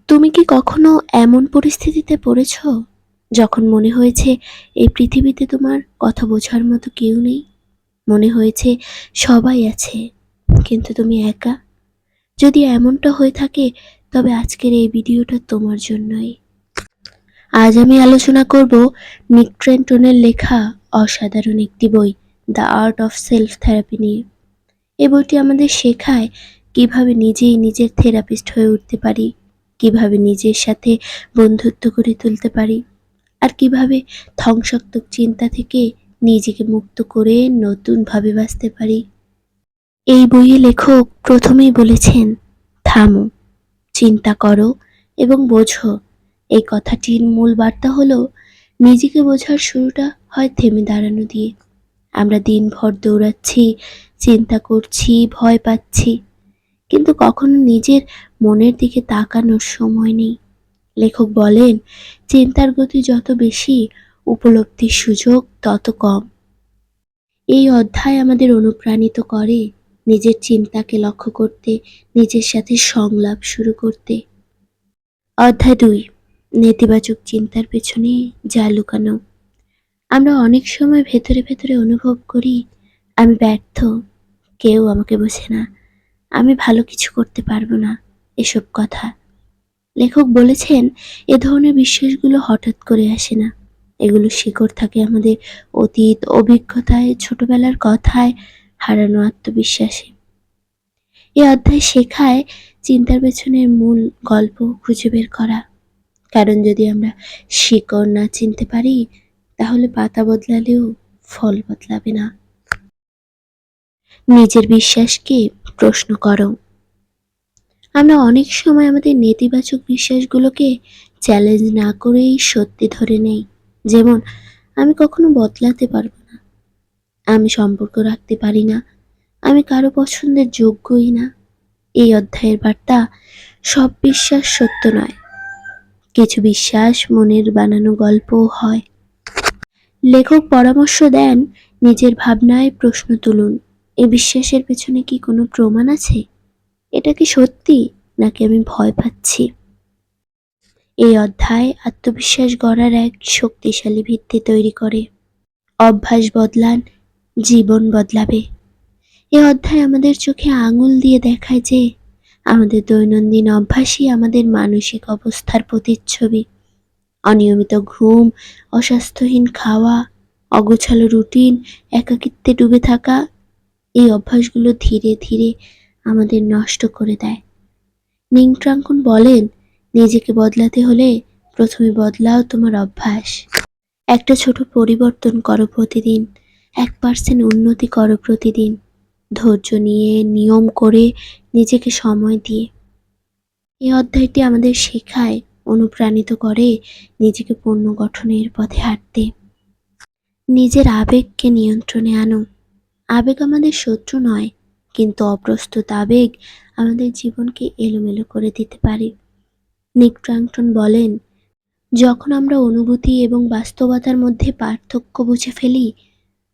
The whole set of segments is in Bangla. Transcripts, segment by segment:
তুমি কি কখনো এমন পরিস্থিতিতে পড়েছো যখন মনে হয়েছে এই পৃথিবীতে তোমার কথা বোঝার মতো কেউ নেই? মনে হয়েছে সবাই আছে, কিন্তু তুমি একা? যদি এমনটা হয়ে থাকে, তবে আজকের এই ভিডিওটা তোমার জন্যই। আজ আমি আলোচনা করব নিক ট্রেন্টনের লেখা অসাধারণ একটি বই, the art of self therapy নিয়ে। এই বইটি আমাদের শেখায় কিভাবে নিজেই নিজের থেরাপিস্ট হয়ে উঠতে পারি, কিভাবে নিজের সাথে বন্ধুত্ব করে তুলতে পারি, আর কিভাবে ধ্বংসাত্মক চিন্তা থেকে নিজেকে মুক্ত করে নতুনভাবে বাঁচতে পারি। এই বইয়ে লেখক প্রথমেই বলেছেন, থামো, চিন্তা করো এবং বোঝো। এই কথাটির মূল বার্তা হলো, নিজেকে বোঝার শুরুটা হয় থেমে দাঁড়ানো দিয়ে। আমরা দিনভর দৌড়াচ্ছি, চিন্তা করছি, ভয় পাচ্ছি, কিন্তু কখনো নিজের মনের দিকে তাকানোর সময় নেই। লেখক বলেন, চিন্তার গতি যত বেশি, উপলব্ধির সুযোগ তত কম। এই অধ্যায় আমাদের অনুপ্রাণিত করে নিজের চিন্তাকে লক্ষ্য করতে, নিজের সাথে সংলাপ শুরু করতে। অধ্যায় 2, নেতিবাচক চিন্তার পেছনে যা লুকানো। আমরা অনেক সময় ভেতরে ভেতরে অনুভব করি, আমি ব্যর্থ, কেউ আমাকে বোঝে না, আমি ভালো কিছু করতে পারবো না, এসব কথা। লেখক বলেছেন, এ ধরনের বিশ্বাসগুলো হঠাৎ করে আসে না। এগুলো শিকড় থাকে আমাদের অতীত, অভিজ্ঞতায়, ছোটবেলার কথায়, হারানো আত্মবিশ্বাসে। এই অধ্যায় শেখায় চিন্তার পেছনের মূল গল্প খুঁজে বের করা। কারণ যদি আমরা শিকড় না চিনতে পারি, তাহলে পাতা বদলালেও ফল বদলাবে না। নিজের বিশ্বাসকে প্রশ্ন করো। আমরা অনেক সময় আমাদের নেতিবাচক বিশ্বাসগুলোকে চ্যালেঞ্জ না করেই সত্যি ধরে নেই। যেমন, আমি কখনো বদলাতে পারবো না, আমি সম্পর্ক রাখতে পারি না, আমি কারো পছন্দের যোগ্যই না। এই অধ্যায়ের বার্তা, সব বিশ্বাস সত্য নয়, কিছু বিশ্বাস মনের বানানো গল্পও হয়। লেখক পরামর্শ দেন, নিজের ভাবনায় প্রশ্ন তুলুন, এই বিশ্বাসের পেছনে কি কোনো প্রমাণ আছে? এটা কি সত্যি, নাকি আমি ভয় পাচ্ছি? এই অধ্যায় আত্মবিশ্বাস গড়ার এক শক্তিশালী ভিত্তি তৈরি করে। অভ্যাস বদলান, জীবন বদলাবে। এই অধ্যায় আমাদের চোখে আঙুল দিয়ে দেখায় যে আমাদের দৈনন্দিন অভ্যাসই আমাদের মানসিক অবস্থার প্রতিচ্ছবি। অনিয়মিত ঘুম, অস্বাস্থ্যহীন খাওয়া, অগোছালো রুটিন, একাকিত্বে ডুবে থাকা, এই অভ্যাসগুলো ধীরে ধীরে আমাদের নষ্ট করে দেয়। নিং ট্রাঙ্কুন বলেন, নিজেকে বদলাতে হলে প্রথমে বদলাও তোমার অভ্যাস। একটা ছোট পরিবর্তন করো প্রতিদিন, 1% উন্নতি করো প্রতিদিন, ধৈর্য নিয়ে, নিয়ম করে, নিজেকে সময় দিয়ে। এই অধ্যায়টি আমাদের শেখায়, অনুপ্রাণিত করে নিজেকে পুনর্গঠনের পথে হাঁটতে। নিজের আবেগকে নিয়ন্ত্রণে আনো। আবেগ আমাদের শত্রু নয়, কিন্তু অপ্রস্তুত আবেগ আমাদের জীবনকে এলোমেলো করে দিতে পারে। নিক ট্রাঙ্কটন বলেন, যখন আমরা অনুভূতি এবং বাস্তবতার মধ্যে পার্থক্য বুঝে ফেলি,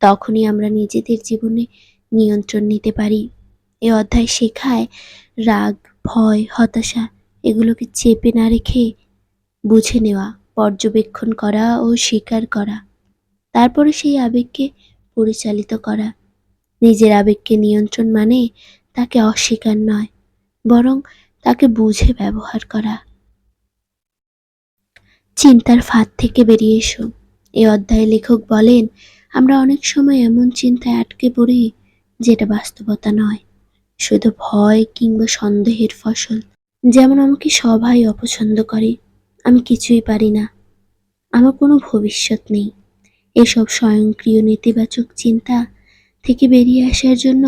তখনই আমরা নিজেদের জীবনে নিয়ন্ত্রণ নিতে পারি। এই অধ্যায় শেখায়, রাগ, ভয়, হতাশা এগুলোকে চেপে না রেখে বুঝে নেওয়া, পর্যবেক্ষণ করা ও স্বীকার করা, তারপরে সেই আবেগকে পরিচালিত করা। নিজের আবেগকে নিয়ন্ত্রণ মানে তাকে অস্বীকার নয়, বরং তাকে বুঝে ব্যবহার করা। চিন্তার ফাঁদ থেকে বেরিয়ে এসো। এই অধ্যায়ে লেখক বলেন, আমরা অনেক সময় এমন চিন্তায় আটকে পড়ি যেটা বাস্তবতা নয়, শুধু ভয় কিংবা সন্দেহের ফসল। যেমন, আমাকে সবাই অপছন্দ করে, আমি কিছুই পারি না, আমার কোনো ভবিষ্যৎ নেই। এসব স্বয়ংক্রিয় নেতিবাচক চিন্তা থেকে বেরিয়ে আসার জন্য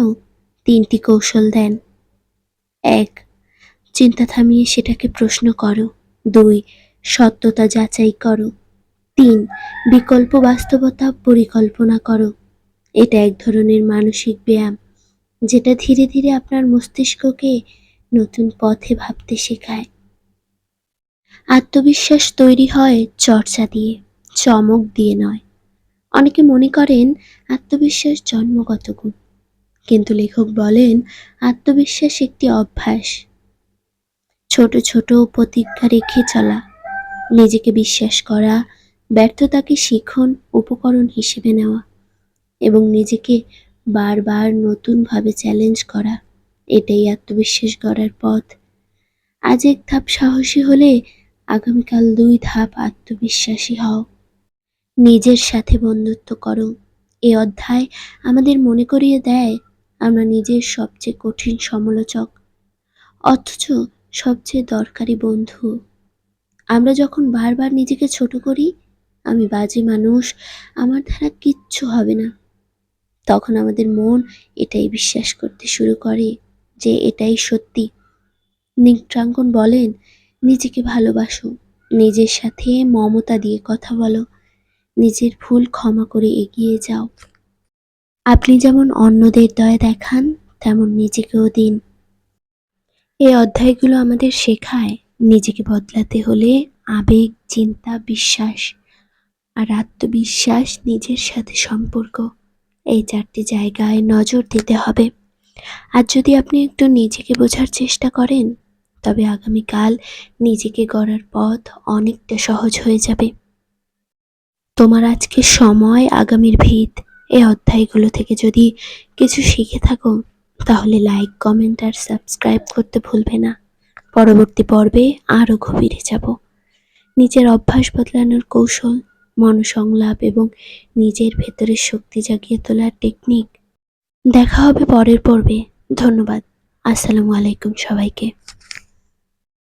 3টি কৌশল দেন। 1. চিন্তা থামিয়ে সেটাকে প্রশ্ন করো। 2. সত্যতা যাচাই করো। 3. বিকল্প বাস্তবতা পরিকল্পনা করো। এটা এক ধরনের মানসিক ব্যায়াম, যেটা ধীরে ধীরে আপনার মস্তিষ্ককে নতুন পথে ভাবতে শেখায়। আত্মবিশ্বাস তৈরি হয় চর্চা দিয়ে, চমক দিয়ে নয়। অনেকে মনে করেন আত্মবিশ্বাস জন্মগত গুণ, কিন্তু লেখক বলেন, আত্মবিশ্বাস একটি অভ্যাস। ছোট ছোট প্রতিজ্ঞা রেখে চলা, নিজেকে বিশ্বাস করা, ব্যর্থতাকে শিখন উপকরণ হিসেবে নেওয়া এবং নিজেকে বারবার নতুনভাবে চ্যালেঞ্জ করা, এটাই আত্মবিশ্বাস গড়ার পথ। আজ এক ধাপ সাহসী হলে আগামীকাল ২ ধাপ আত্মবিশ্বাসী হও। নিজের সাথে বন্ধুত্ব করো। এই অধ্যায় আমাদের মনে করিয়ে দেয় আমরা নিজের সবচেয়ে কঠিন সমালোচক, অথচ সবচেয়ে দরকারি বন্ধু। আমরা যখন বারবার নিজেকে ছোট করি, আমি বাজে মানুষ, আমার দ্বারা কিচ্ছু হবে না, তখন আমাদের মন এটাই বিশ্বাস করতে শুরু করে যে এটাই সত্যি। নিক বলেন, নিজেকে ভালোবাসো, নিজের সাথে মমতা দিয়ে কথা বলো, নিজের ভুল ক্ষমা করে এগিয়ে যাও। আপনি যেমন অন্যদের দয়া দেখান, তেমন নিজেকেও দিন। এই অধ্যায়গুলো আমাদের শেখায় নিজেকে বদলাতে হলে আবেগ, চিন্তা, বিশ্বাস আর আত্মবিশ্বাস, নিজের সাথে সম্পর্ক, এই 4টি জায়গায় নজর দিতে হবে। আর যদি আপনি একটু নিজেকে বোঝার চেষ্টা করেন, তবে আগামীকাল নিজেকে গড়ার পথ অনেকটা সহজ হয়ে যাবে। তোমার আজকের সময় আগামীর ভিত। এই অধ্যায়গুলো থেকে যদি কিছু শিখে থাকো, তাহলে লাইক, কমেন্ট আর সাবস্ক্রাইব করতে ভুলবে না। পরবর্তী পর্বে আরও গভীরে যাব। নিজের অভ্যাস বদলানোর কৌশল, মনসংলাপ এবং নিজের ভেতরের শক্তি জাগিয়ে তোলার টেকনিক। দেখা হবে পরের পর্বে। ধন্যবাদ। আসসালামু আলাইকুম সবাইকে।